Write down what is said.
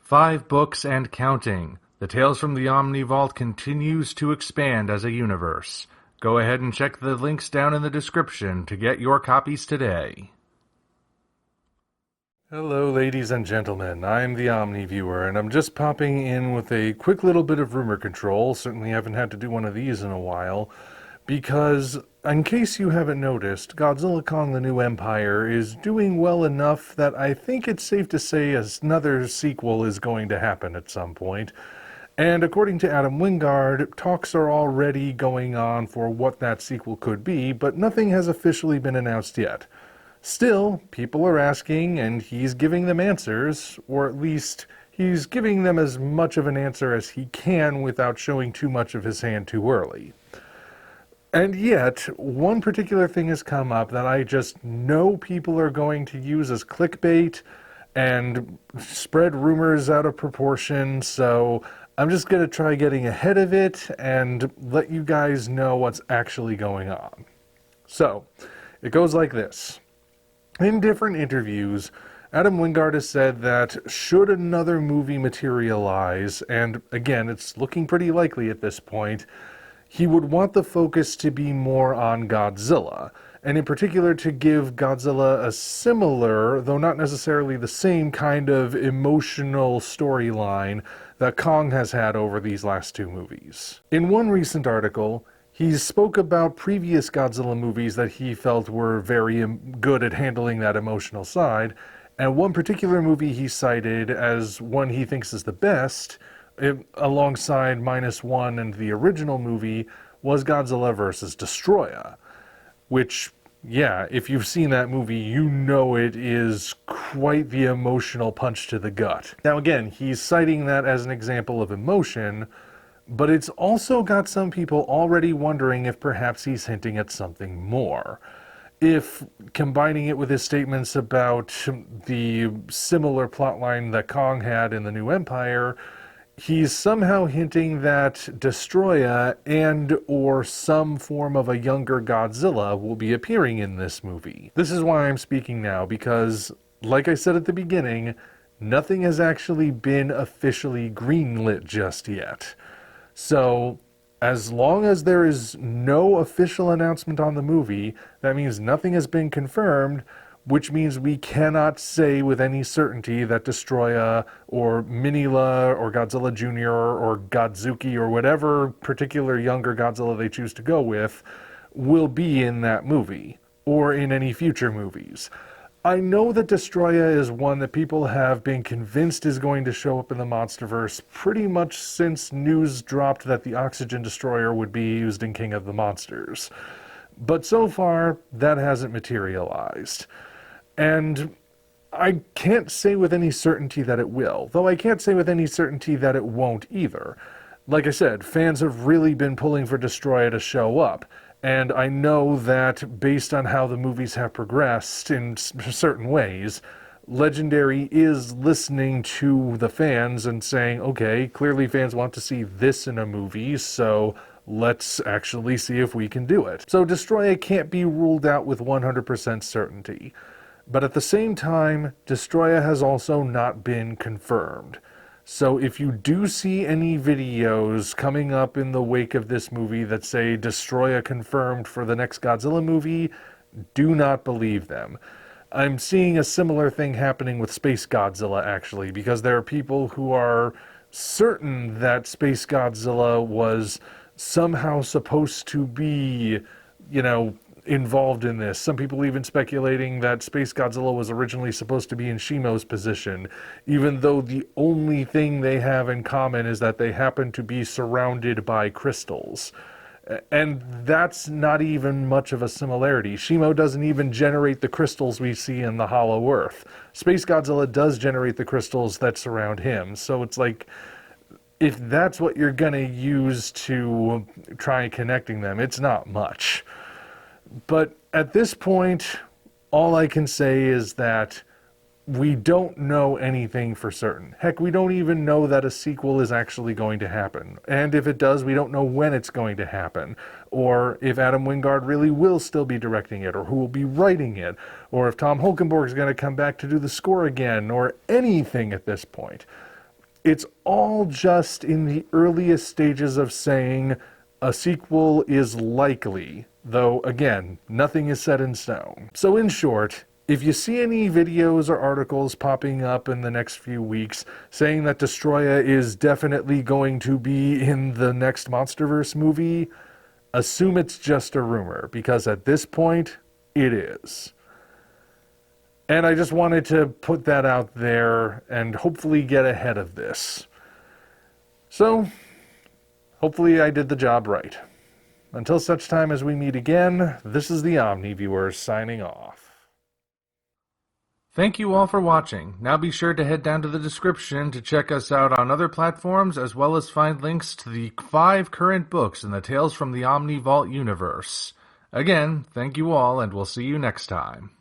5 books and counting. The Tales from the Omni Vault continues to expand as a universe. Go ahead and check the links down in the description to get your copies today. Hello ladies and gentlemen, I'm the Omni Viewer, and I'm just popping in with a quick little bit of rumor control. Certainly haven't had to do one of these in a while, because, in case you haven't noticed, Godzilla Kong the New Empire is doing well enough that I think it's safe to say another sequel is going to happen at some point. And according to Adam Wingard, talks are already going on for what that sequel could be, but nothing has officially been announced yet. Still, people are asking, and he's giving them answers, or at least he's giving them as much of an answer as he can without showing too much of his hand too early. And yet, one particular thing has come up that I just know people are going to use as clickbait and spread rumors out of proportion, so I'm just going to try getting ahead of it and let you guys know what's actually going on. So, it goes like this. In different interviews, Adam Wingard has said that should another movie materialize, and again, it's looking pretty likely at this point, he would want the focus to be more on Godzilla, and in particular to give Godzilla a similar, though not necessarily the same kind of emotional storyline that Kong has had over these last two movies. In one recent article, he spoke about previous Godzilla movies that he felt were very good at handling that emotional side, and one particular movie he cited as one he thinks is the best, alongside -1 and the original movie, was Godzilla vs. Destoroyah, which, yeah, if you've seen that movie, you know it is quite the emotional punch to the gut. Now again, he's citing that as an example of emotion, but it's also got some people already wondering if perhaps he's hinting at something more. If combining it with his statements about the similar plotline that Kong had in the New Empire, he's somehow hinting that Destoroyah and or some form of a younger Godzilla will be appearing in this movie. This is why I'm speaking now, because, like I said at the beginning, nothing has actually been officially greenlit just yet. So, as long as there is no official announcement on the movie, that means nothing has been confirmed, which means we cannot say with any certainty that Destoroyah or Minilla or Godzilla Jr. or Godzuki or whatever particular younger Godzilla they choose to go with will be in that movie or in any future movies. I know that Destoroyah is one that people have been convinced is going to show up in the Monsterverse pretty much since news dropped that the Oxygen Destroyer would be used in King of the Monsters. But so far, that hasn't materialized. And I can't say with any certainty that it will, though I can't say with any certainty that it won't either. Like I said, fans have really been pulling for Destoroyah to show up, and I know that based on how the movies have progressed in certain ways, Legendary is listening to the fans and saying, okay, clearly fans want to see this in a movie, so let's actually see if we can do it. So Destoroyah can't be ruled out with 100% certainty. But at the same time, Destoroyah has also not been confirmed. So if you do see any videos coming up in the wake of this movie that say Destoroyah confirmed for the next Godzilla movie, do not believe them. I'm seeing a similar thing happening with Space Godzilla, actually, because there are people who are certain that Space Godzilla was somehow supposed to be, involved in this. Some people even speculating that Space Godzilla was originally supposed to be in Shimo's position, even though the only thing they have in common is that they happen to be surrounded by crystals. And that's not even much of a similarity. Shimo doesn't even generate the crystals we see in the Hollow Earth. Space Godzilla does generate the crystals that surround him, so it's like, if that's what you're gonna use to try connecting them, it's not much. But at this point, all I can say is that we don't know anything for certain. Heck, we don't even know that a sequel is actually going to happen. And if it does, we don't know when it's going to happen. Or if Adam Wingard really will still be directing it, or who will be writing it, or if Tom Holkenborg is going to come back to do the score again, or anything at this point. It's all just in the earliest stages of saying a sequel is likely, though again, nothing is set in stone. So in short, if you see any videos or articles popping up in the next few weeks saying that Destoroyah is definitely going to be in the next Monsterverse movie, assume it's just a rumor, because at this point, it is. And I just wanted to put that out there and hopefully get ahead of this. So, hopefully I did the job right. Until such time as we meet again, this is the Omni Viewer signing off. Thank you all for watching. Now be sure to head down to the description to check us out on other platforms, as well as find links to the 5 current books in the Tales from the Omni Vault universe. Again, thank you all, and we'll see you next time.